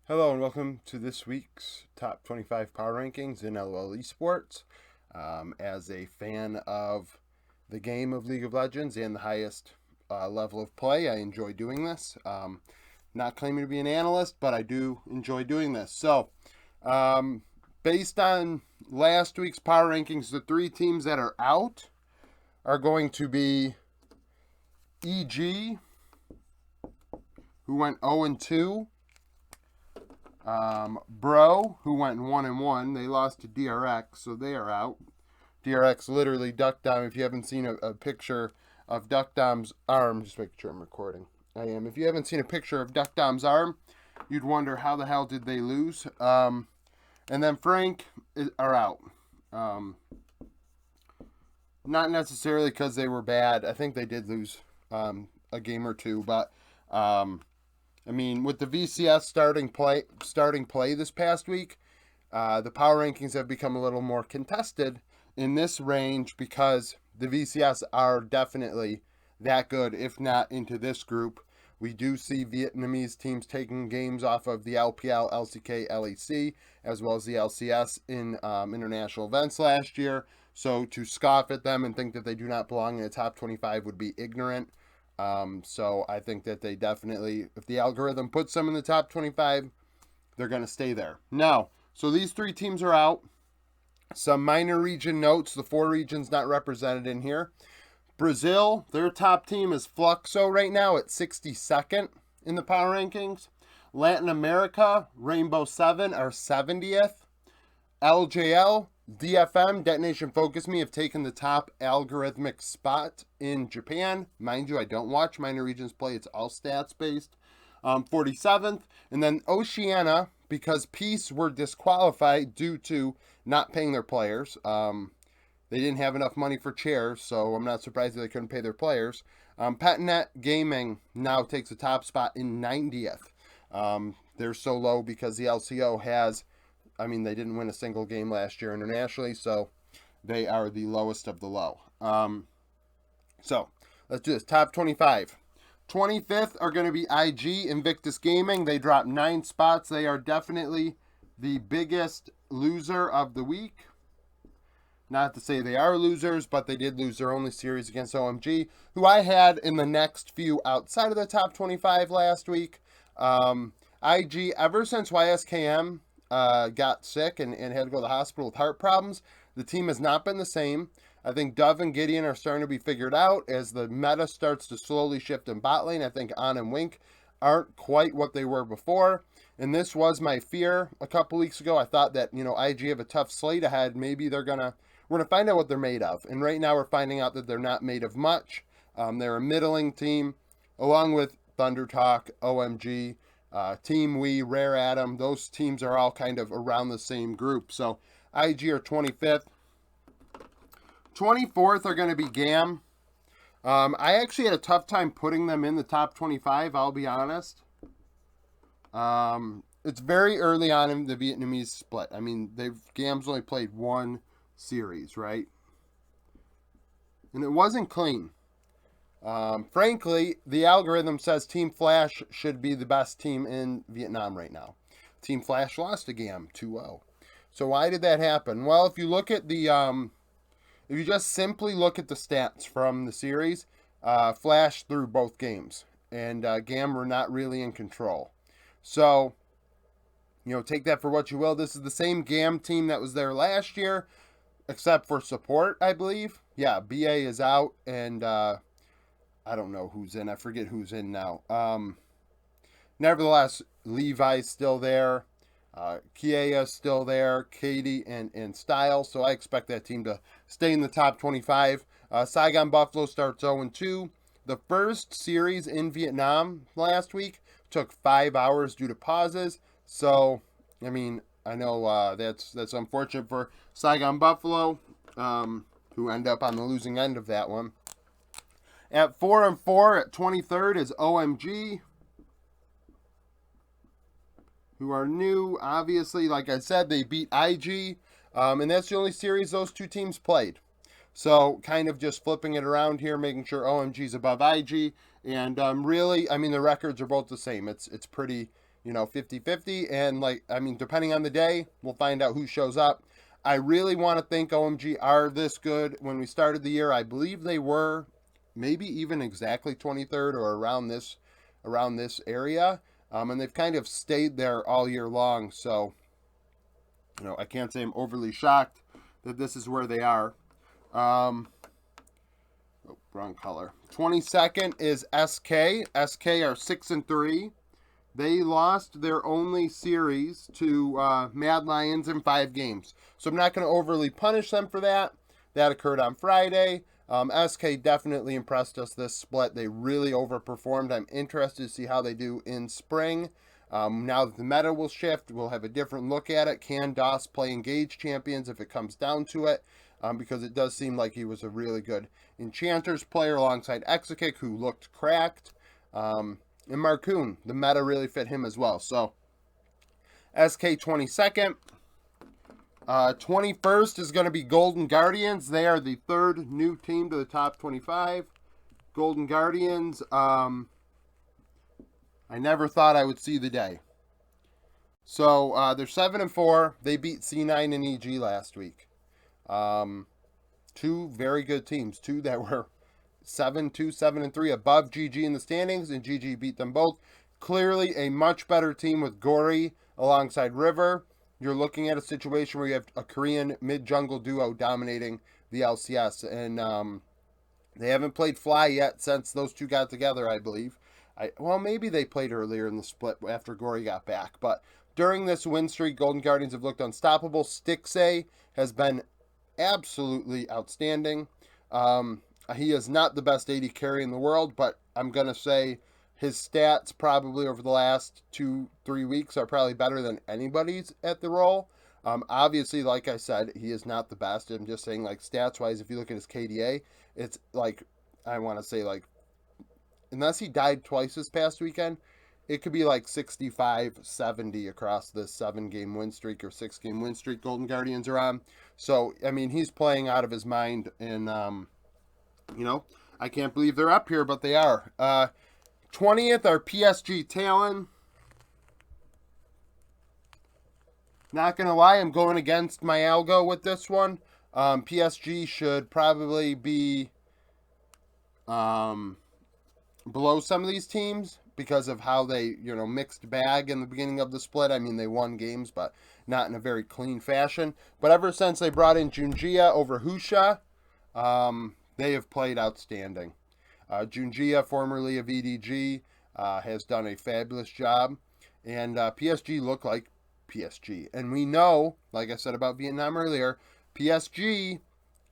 Hello and welcome to this week's top 25 power rankings in Lol Esports. As a fan of the game of League of Legends and the highest level of play, I enjoy doing this. Not claiming to be an analyst, but I do enjoy doing this. So, based on last week's power rankings, the three teams that are out are going to be EG, who went 0-2. Bro, who went 1-1, they lost to DRX, so they are out. DRX literally Duck Dom. If you haven't seen a picture of Duck Dom's arm, just make sure I'm recording. I am. If you haven't seen a picture of Duck Dom's arm, you'd wonder how the hell did they lose. And then Frank are out. Not necessarily because they were bad. I think they did lose a game or two, but I mean, with the VCS starting play this past week, the power rankings have become a little more contested in this range because the VCS are definitely that good, if not into this group. We do see Vietnamese teams taking games off of the LPL, LCK, LEC, as well as the LCS in international events last year. So to scoff at them and think that they do not belong in the top 25 would be ignorant. So I think that they definitely, if the algorithm puts them in the top 25, they're going to stay there. Now, so these three teams are out. Some minor region notes, the four regions not represented in here. Brazil, their top team is Fluxo right now at 62nd in the power rankings. Latin America, Rainbow 7 are 70th. LJL, DFM, Detonation Focus Me, have taken the top algorithmic spot in Japan. Mind you, I don't watch minor regions play. It's all stats based. 47th. And then Oceania, because Peace were disqualified due to not paying their players. They didn't have enough money for chairs, so I'm not surprised that they couldn't pay their players. Petnet Gaming now takes the top spot in 90th. They're so low because the LCO has... they didn't win a single game last year internationally, so they are the lowest of the low. So, let's do this. Top 25. 25th are going to be IG, Invictus Gaming. They dropped 9 spots. They are definitely the biggest loser of the week. Not to say they are losers, but they did lose their only series against OMG, who I had in the next few outside of the top 25 last week. IG, ever since YSKM got sick and had to go to the hospital with heart problems, the team has not been the same. I think Dove and Gideon are starting to be figured out as the meta starts to slowly shift in bot lane. I think On and Wink aren't quite what they were before. And this was my fear a couple weeks ago. I thought that, IG have a tough slate ahead. Maybe we're going to find out what they're made of. And right now we're finding out that they're not made of much. They're a middling team, along with Thunder Talk, OMG, Team Wii, Rare Atom. Those teams are all kind of around the same group. So IG are 25th. 24th are going to be GAM. I actually had a tough time putting them in the top 25, I'll be honest. It's very early on in the Vietnamese split. GAM's only played one series, right? And it wasn't clean. Frankly, the algorithm says Team Flash should be the best team in Vietnam right now. Team Flash lost to GAM 2-0. So why did that happen? Well, if you look at if you just simply look at the stats from the series, Flash threw both games, and GAM were not really in control. So, take that for what you will. This is the same GAM team that was there last year, except for support, I believe. Yeah, BA is out, and I don't know who's in. I forget who's in now. Nevertheless, Levi's still there. Kia's still there. Katie and Style. So I expect that team to stay in the top 25. Saigon Buffalo starts 0-2. The first series in Vietnam last week took 5 hours due to pauses. So, I know that's unfortunate for Saigon Buffalo, who end up on the losing end of that one. At 4-4 at 23rd is OMG, who are new. Obviously, like I said, they beat IG, and that's the only series those two teams played. So kind of just flipping it around here, making sure OMG's above IG. And really, the records are both the same. It's pretty, 50-50. And, depending on the day, we'll find out who shows up. I really want to think OMG are this good. When we started the year, I believe they were maybe even exactly 23rd or around this area. And they've kind of stayed there all year long. So, I can't say I'm overly shocked that this is where they are. Wrong color. 22nd is SK. SK are 6-3. They lost their only series to Mad Lions in 5 games. So I'm not going to overly punish them for that. That occurred on Friday. SK definitely impressed us this split. They really overperformed. I'm interested to see how they do in spring. Now that the meta will shift, we'll have a different look at it. Can DOS play Engage Champions if it comes down to it? Because it does seem like he was a really good Enchanters player alongside Exekik, who looked cracked. And Marcoon, the meta really fit him as well. So, SK 22nd. 21st is going to be Golden Guardians. They are the 3rd new team to the top 25. Golden Guardians, I never thought I would see the day. So, they're 7-4. They beat C9 and EG last week. 2 very good teams. 2 that were 7-2, 7-3 above GG in the standings, and GG beat them both. Clearly a much better team with Gory alongside River. You're looking at a situation where you have a Korean mid-jungle duo dominating the LCS, and they haven't played Fly yet since those 2 got together, I believe. Maybe they played earlier in the split after Gory got back, but during this win streak, Golden Guardians have looked unstoppable. Stixay has been absolutely outstanding. He is not the best AD carry in the world, but I'm going to say his stats probably over the last 2-3 weeks are probably better than anybody's at the role. Obviously, like I said, he is not the best. I'm just saying, stats-wise, if you look at his KDA, it's I want to say, unless he died twice this past weekend, it could be 65-70 across this 7-game win streak or 6-game win streak Golden Guardians are on. So, he's playing out of his mind, and, I can't believe they're up here, but they are. 20th are PSG Talon. Not going to lie, I'm going against my algo with this one. PSG should probably be below some of these teams because of how they, mixed bag in the beginning of the split. They won games, but not in a very clean fashion. But ever since they brought in Junjia over Husha, they have played outstanding. Junjia, formerly of EDG, has done a fabulous job. And PSG look like PSG. And we know, like I said about Vietnam earlier, PSG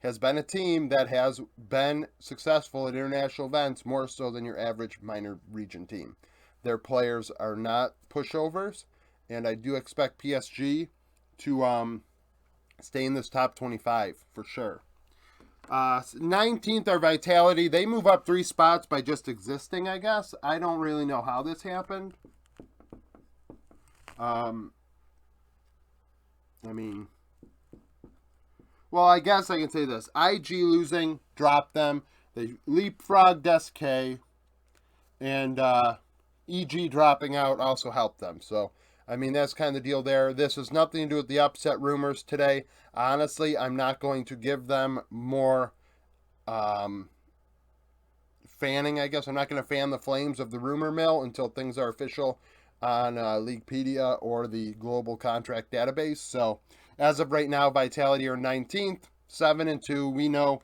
has been a team that has been successful at international events more so than your average minor region team. Their players are not pushovers, and I do expect PSG to stay in this top 25 for sure. 19th are Vitality. They move up 3 spots by just existing, I guess. I don't really know how this happened. I guess I can say this. IG losing, dropped them. They leapfrogged SK, and EG dropping out also helped them. So, that's kind of the deal there. This has nothing to do with the upset rumors today. Honestly, I'm not going to give them more fanning, I guess. I'm not going to fan the flames of the rumor mill until things are official on Leaguepedia or the global contract database. So, as of right now, Vitality are 19th, 7-2. We know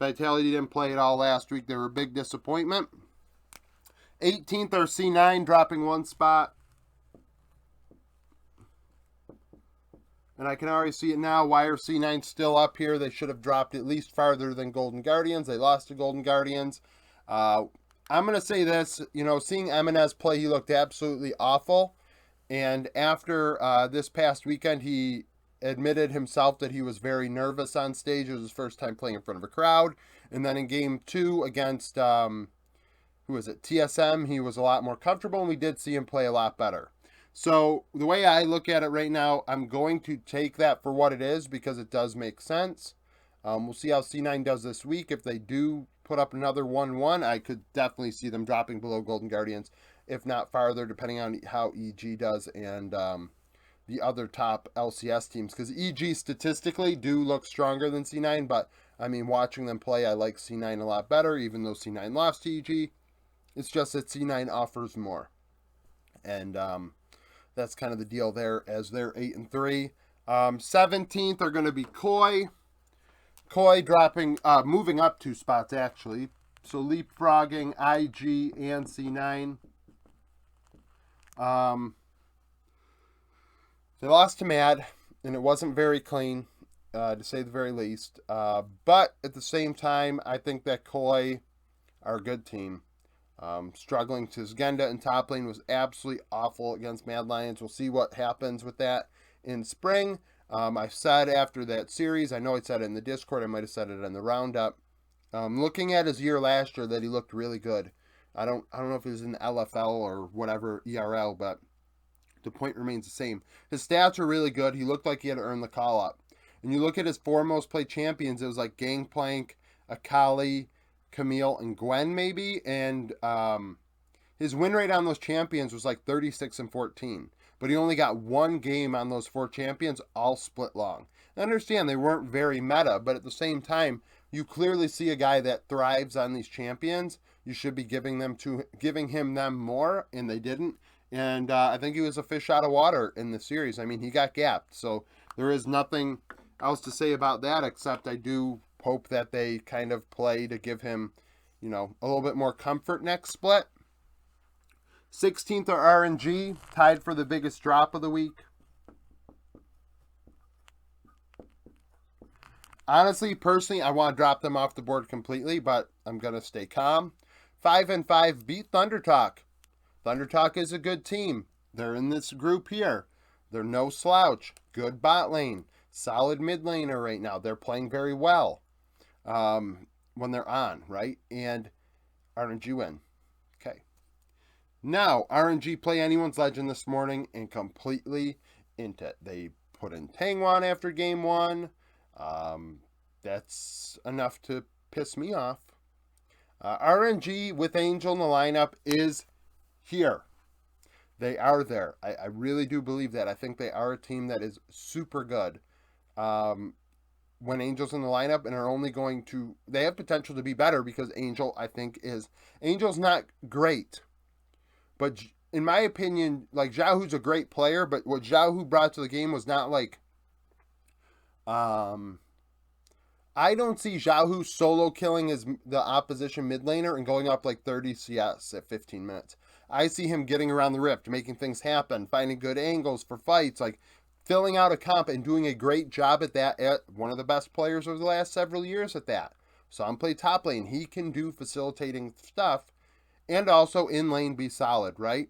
Vitality didn't play at all last week. They were a big disappointment. 18th are C9, dropping 1 spot. And I can already see it now. Why are C9 still up here? They should have dropped at least farther than Golden Guardians. They lost to Golden Guardians. I'm going to say this. Seeing Eminez play, he looked absolutely awful. And after this past weekend, he admitted himself that he was very nervous on stage. It was his first time playing in front of a crowd. And then in game 2 against, TSM, he was a lot more comfortable, and we did see him play a lot better. So the way I look at it right now, I'm going to take that for what it is because it does make sense. We'll see how C9 does this week. If they do put up another 1-1, I could definitely see them dropping below Golden Guardians. if not farther, depending on how EG does and the other top LCS teams. Because EG statistically do look stronger than C9, but I mean, watching them play, I like C9 a lot better, even though C9 lost to EG. It's just that C9 offers more. And that's kind of the deal there, as they're 8-3. 17th are going to be Koi. Koi dropping, moving up 2 spots actually. So leapfrogging IG and C9. They lost to Mad, and it wasn't very clean, to say the very least. But at the same time, I think that Koi are a good team. Struggling to Zgenda in top lane was absolutely awful against Mad Lions. We'll see what happens with that in spring. I said after that series, I know I said it in the Discord, I might have said it in the roundup. Looking at his year last year, that he looked really good. I don't know if it was in LFL or whatever ERL, but the point remains the same. His stats are really good. He looked like he had to earn the call up. And you look at his 4 most played champions, it was like Gangplank, Akali, Camille, and Gwen maybe. And his win rate on those champions was like 36-14. But he only got 1 game on those 4 champions, all split long. I understand they weren't very meta, but at the same time, you clearly see a guy that thrives on these champions. You should be giving him them more, and they didn't. And I think he was a fish out of water in the series. I mean, he got gapped. So there is nothing else to say about that, except I do hope that they kind of play to give him, a little bit more comfort next split. 16th are RNG, tied for the biggest drop of the week. Honestly, personally, I want to drop them off the board completely, but I'm going to stay calm. 5-5 beat Thunder Talk. Thunder Talk is a good team. They're in this group here. They're no slouch. Good bot lane. Solid mid laner right now. They're playing very well when they're on, right? And RNG win. Okay. Now, RNG play anyone's legend this morning and completely into it. They put in Tangwan after game 1. That's enough to piss me off. RNG with Angel in the lineup is here. They are there. I really do believe that. I think they are a team that is super good when Angel's in the lineup, and are only going to... They have potential to be better because Angel, I think, is... Angel's not great. But in my opinion, like, Xiaohu's a great player, but what Xiaohu brought to the game was not like... I don't see Xiaohu solo killing the opposition mid laner and going up like 30 CS at 15 minutes. I see him getting around the rift, making things happen, finding good angles for fights, like filling out a comp and doing a great job at that. One of the best players over the last several years at that. Saw him play top lane. He can do facilitating stuff and also in lane be solid, right?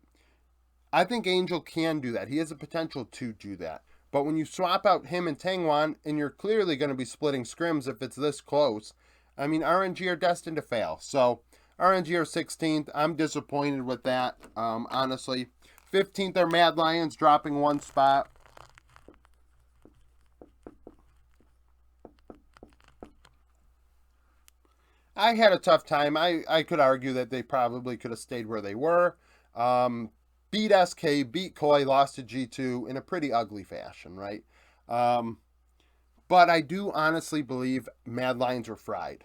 I think Angel can do that. He has the potential to do that. But when you swap out him and Tangwan, and you're clearly going to be splitting scrims if it's this close, I mean, RNG are destined to fail. So, RNG are 16th. I'm disappointed with that, honestly. 15th are Mad Lions, dropping 1 spot. I had a tough time. I could argue that they probably could have stayed where they were. Beat SK, beat Koi, lost to G2 in a pretty ugly fashion, right? But I do honestly believe Mad Lions were fried.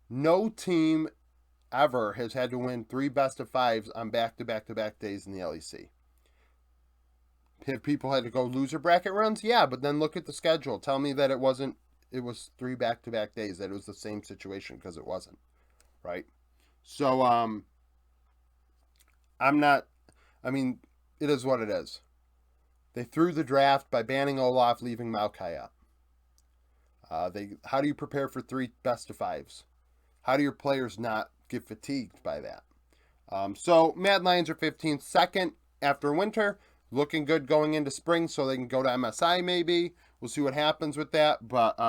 No team ever has had to win 3 best-of-5s on back-to-back-to-back days in the LEC. Have people had to go loser bracket runs? Yeah, but then look at the schedule. Tell me that it was 3 back-to-back days, that it was the same situation, because it wasn't, right? So, it is what it is. They threw the draft by banning Olaf, leaving Maokai up. How do you prepare for 3 best-of-5s? How do your players not get fatigued by that? So Mad Lions are 15th, second after winter, looking good going into spring, so they can go to MSI maybe. We'll see what happens with that. But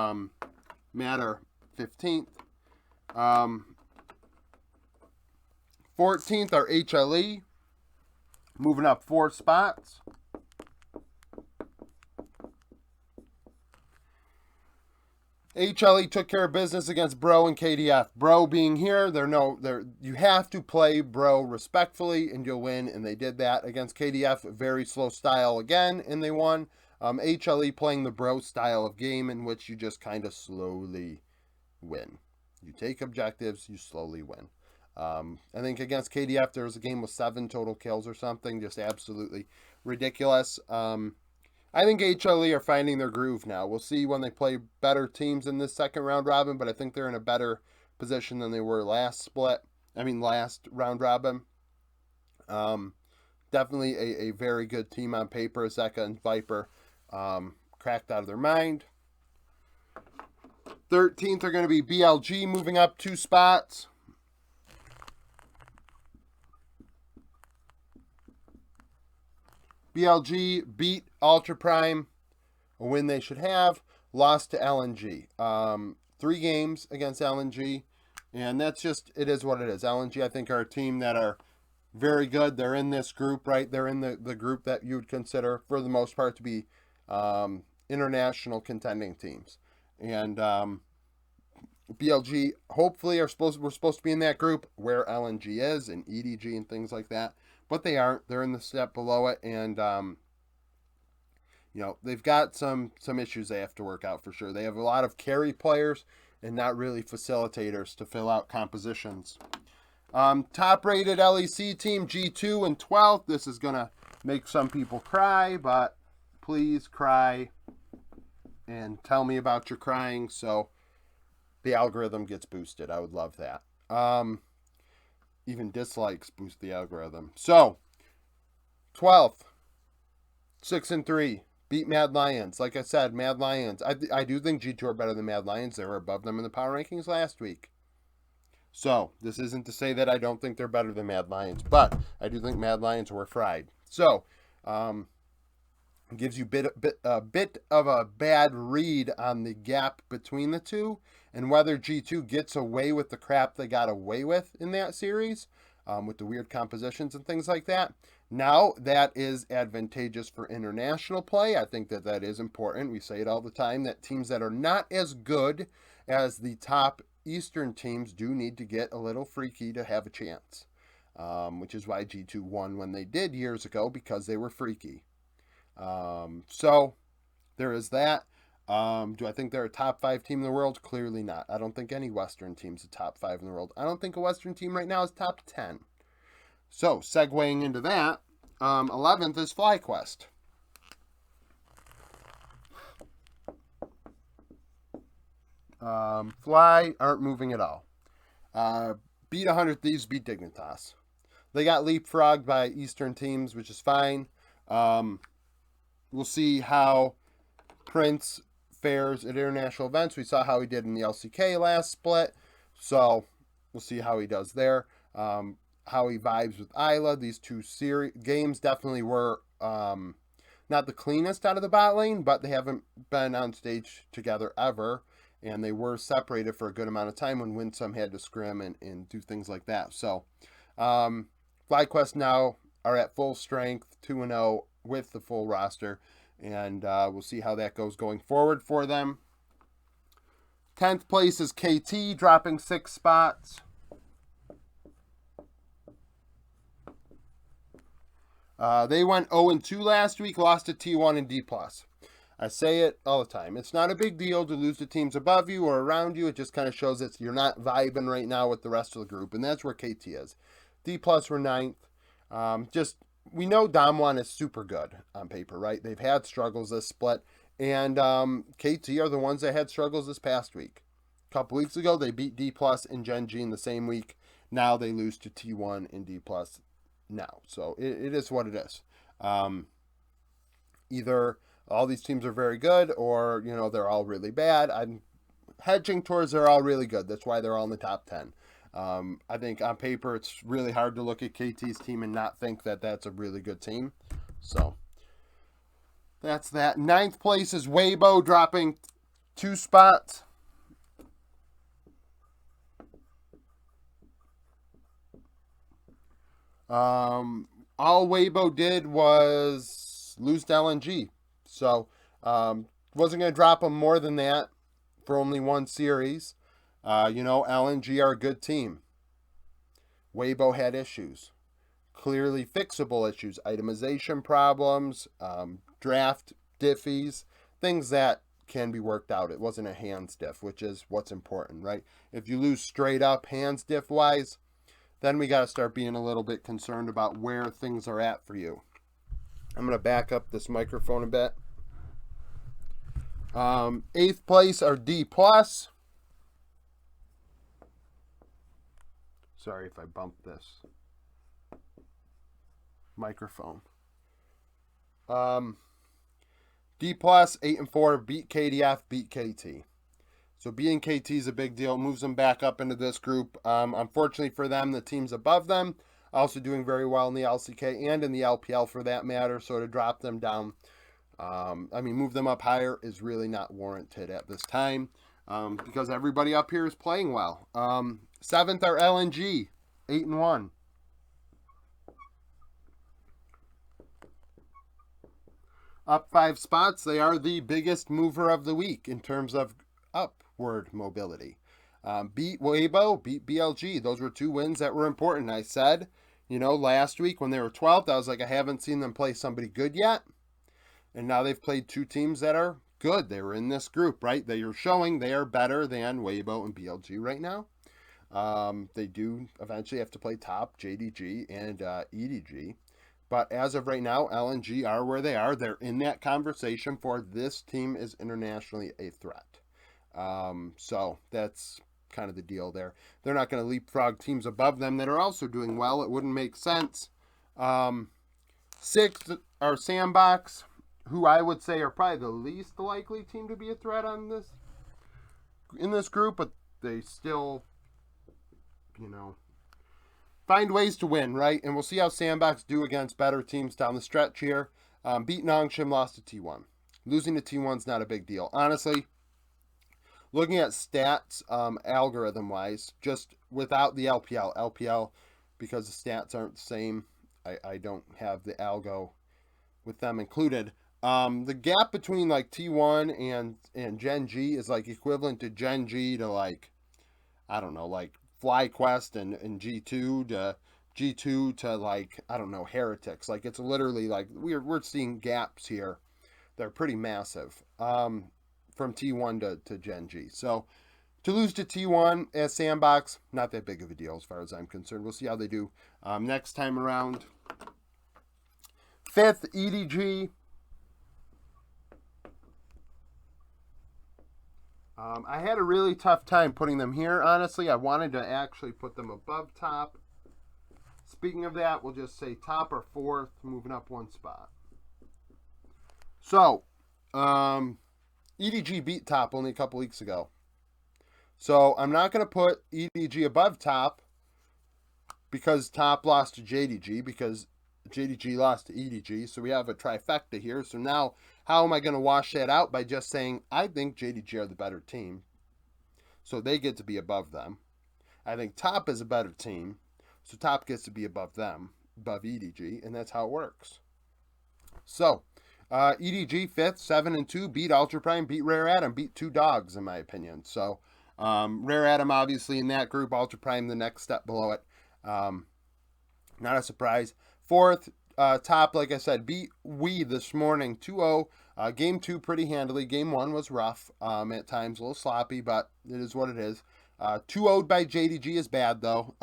Mad are 15th. 14th are HLE. Moving up 4 spots. HLE took care of business against Bro and KDF. Bro being here, you have to play Bro respectfully and you'll win, and they did that against KDF. Very slow style again, and they won. HLE playing the Bro style of game in which you just kind of slowly win. You take objectives, you slowly win. I think against KDF there was a game with 7 total kills or something, just absolutely ridiculous. I think HLE are finding their groove now. We'll see when they play better teams in this second round robin, but I think they're in a better position than they were last round robin. Definitely a very good team on paper. Zeka and Viper cracked out of their mind. 13th are going to be BLG, moving up 2 spots. BLG beat Ultra Prime, a win they should have. Lost to LNG. 3 games against LNG, and that's just, it is what it is. LNG, I think, are a team that are very good. They're in this group, right? They're in the group that you would consider, for the most part, to be international contending teams. And BLG, hopefully, we're supposed to be in that group where LNG is, and EDG and things like that. But they aren't. They're in the step below it, and they've got some issues they have to work out for sure. They have a lot of carry players and not really facilitators to fill out compositions. Top-rated LEC team, G2 and 12th. This is going to make some people cry, but please cry and tell me about your crying so the algorithm gets boosted. I would love that. Even dislikes boost the algorithm. So, 12th, 6-3, beat Mad Lions. Like I said, Mad Lions. I do think G2 are better than Mad Lions. They were above them in the power rankings last week. So, this isn't to say that I don't think they're better than Mad Lions, but I do think Mad Lions were fried. So, it gives you a bit of a bad read on the gap between the two, and whether G2 gets away with the crap they got away with in that series, with the weird compositions and things like that. Now, that is advantageous for international play. I think that is important. We say it all the time, that teams that are not as good as the top Eastern teams do need to get a little freaky to have a chance, which is why G2 won when they did years ago, because they were freaky. So, there is that. Do I think they're a top 5 team in the world? Clearly not. I don't think any Western team's a top 5 in the world. I don't think a Western team right now is top 10. So, segueing into that, 11th is FlyQuest. Fly aren't moving at all. Beat 100 Thieves, beat Dignitas. They got leapfrogged by Eastern teams, which is fine. We'll see how Prince fares at international events. We saw how he did in the LCK last split, so we'll see how he does there. How he vibes with Isla. These two games definitely were not the cleanest out of the bot lane, but they haven't been on stage together ever, and they were separated for a good amount of time when Winsome had to scrim and do things like that. So, FlyQuest now are at full strength, 2-0 with the full roster, and we'll see how that goes going forward for them. 10th place is KT, dropping 6 spots. They went 0-2 last week, lost to T1 and D+. I say it all the time. It's not a big deal to lose to teams above you or around you. It just kind of shows that you're not vibing right now with the rest of the group, and that's where KT is. D+ were 9th. We know Damwon is super good on paper, right? They've had struggles this split, and KT are the ones that had struggles this past week. A couple weeks ago, they beat D+ and Gen G in the same week. Now they lose to T1 and D+ now. So it is what it is. Either all these teams are very good, or, they're all really bad. I'm hedging towards they're all really good. That's why they're all in the top 10. I think on paper it's really hard to look at KT's team and not think that that's a really good team. So that's that. 9th place is Weibo, dropping 2 spots. All Weibo did was lose to LNG. So wasn't going to drop them more than that. for only one series. LNG are a good team. Weibo had issues, clearly fixable issues, itemization problems, draft diffies, things that can be worked out. It wasn't a hands diff, which is what's important, right? If you lose straight up hands diff wise, then we got to start being a little bit concerned about where things are at for you. I'm going to back up this microphone a bit. 8th place are D+. Sorry if I bumped this microphone. D+, 8 and 4, beat KDF, beat KT. So beating KT is a big deal, moves them back up into this group. Unfortunately for them, the teams above them also doing very well in the LCK and in the LPL for that matter. So to drop them down, move them up higher is really not warranted at this time because everybody up here is playing well. 7th are LNG, 8 and 1. Up 5 spots, they are the biggest mover of the week in terms of upward mobility. Beat Weibo, beat BLG. Those were 2 wins that were important. I said, last week when they were 12th, I was like, I haven't seen them play somebody good yet. And now they've played 2 teams that are good. They were in this group, right? They are showing they are better than Weibo and BLG right now. They do eventually have to play top, JDG, and EDG. But as of right now, LNG are where they are. They're in that conversation for this team is internationally a threat. So that's kind of the deal there. They're not going to leapfrog teams above them that are also doing well. It wouldn't make sense. 6th are Sandbox, who I would say are probably the least likely team to be a threat in this group, but they still, find ways to win, right? And we'll see how Sandbox do against better teams down the stretch here. Beat Nongshim, lost to T1. Losing to T1's not a big deal. Honestly, looking at stats, algorithm-wise, just without the LPL, because the stats aren't the same, I don't have the algo with them included. The gap between like T1 and Gen G is like equivalent to Gen G to like, I don't know, like FlyQuest and G2 to like, I don't know, Heretics. Like it's literally like we're seeing gaps here. They're pretty massive from T1 to Gen G. So to lose to T1 as Sandbox, not that big of a deal as far as I'm concerned. We'll see how they do next time around. 5th, EDG. I had a really tough time putting them here, honestly. I wanted to actually put them above top. Speaking of that, we'll just say top or 4th, moving up 1 spot. So, EDG beat top only a couple weeks ago. So, I'm not going to put EDG above top because top lost to JDG, because JDG lost to EDG. So, we have a trifecta here. So, now how am I going to wash that out? By just saying, I think JDG are the better team. So they get to be above them. I think top is a better team. So top gets to be above them, above EDG. And that's how it works. So, EDG 5th, 7 and 2, beat Ultra Prime, beat Rare Atom, beat 2 dogs in my opinion. So, Rare Atom obviously in that group, Ultra Prime the next step below it. Not a surprise. 4th, top, like I said, beat Wii this morning 2-0. Game 2 pretty handily. Game 1 was rough. At times a little sloppy, but it is what it is. 2-0'd by JDG is bad, though.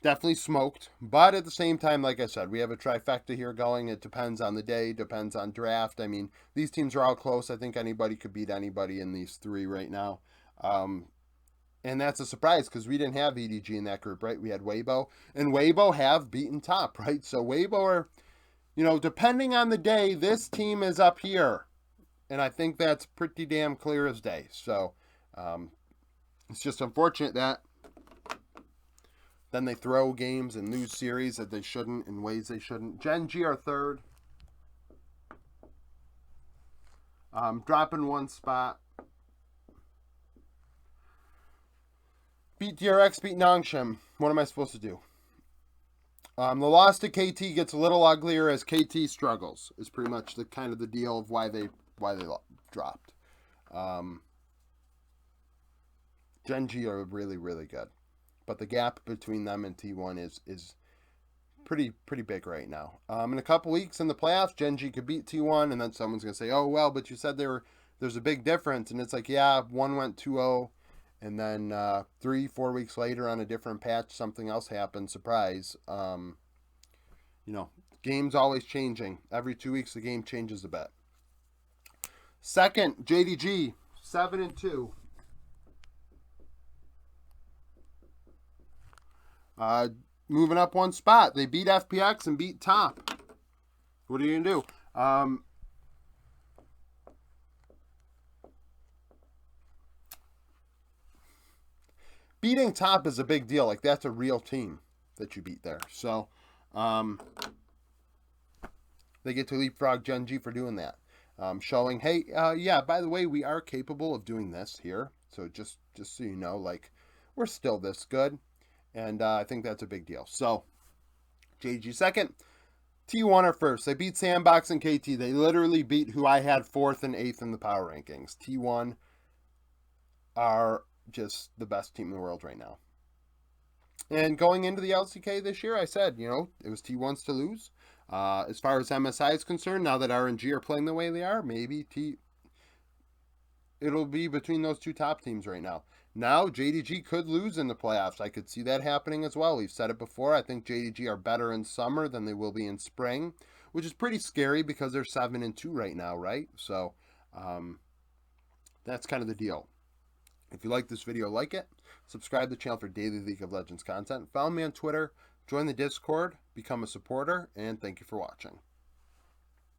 Definitely smoked. But at the same time, like I said, we have a trifecta here going. It depends on the day, depends on draft. I mean, these teams are all close. I think anybody could beat anybody in these 3 right now. And that's a surprise because we didn't have EDG in that group, right? We had Weibo. And Weibo have beaten top, right? So Weibo are, depending on the day, this team is up here. And I think that's pretty damn clear as day. So it's just unfortunate that then they throw games and lose series that they shouldn't in ways they shouldn't. Gen G are 3rd. Dropping 1 spot. Beat DRX, beat Nongshim. What am I supposed to do? The loss to KT gets a little uglier as KT struggles. Is pretty much the kind of the deal of why they dropped. Gen G are really, really good. But the gap between them and T1 is pretty big right now. In a couple weeks in the playoffs, Gen G could beat T1, and then someone's going to say, oh, well, but you said there's a big difference. And it's like, yeah, one went 2-0, and then 3-4 weeks later on a different patch, something else happened. Surprise. Game's always changing. Every 2 weeks, the game changes a bit. Second, JDG, 7-2. Moving up one spot. They beat FPX and beat Top. What are you going to do? Beating Top is a big deal. Like, that's a real team that you beat there. So, they get to leapfrog Gen G for doing that. Showing, hey, yeah, by the way, we are capable of doing this here. So just so you know, like, we're still this good. And I think that's a big deal. So, JG second. T1 are first. They beat Sandbox and KT. They literally beat who I had 4th and 8th in the power rankings. T1 are just the best team in the world right now. And going into the LCK this year, I said, it was T1's to lose. As far as MSI is concerned, now that RNG are playing the way they are, maybe it'll be between those two top teams right now. Now, JDG could lose in the playoffs. I could see that happening as well. We've said it before. I think JDG are better in summer than they will be in spring, which is pretty scary because they're 7-2 right now, right? So, that's kind of the deal. If you like this video, like it. Subscribe to the channel for daily League of Legends content. Follow me on Twitter. Join the Discord. Become a supporter. And thank you for watching.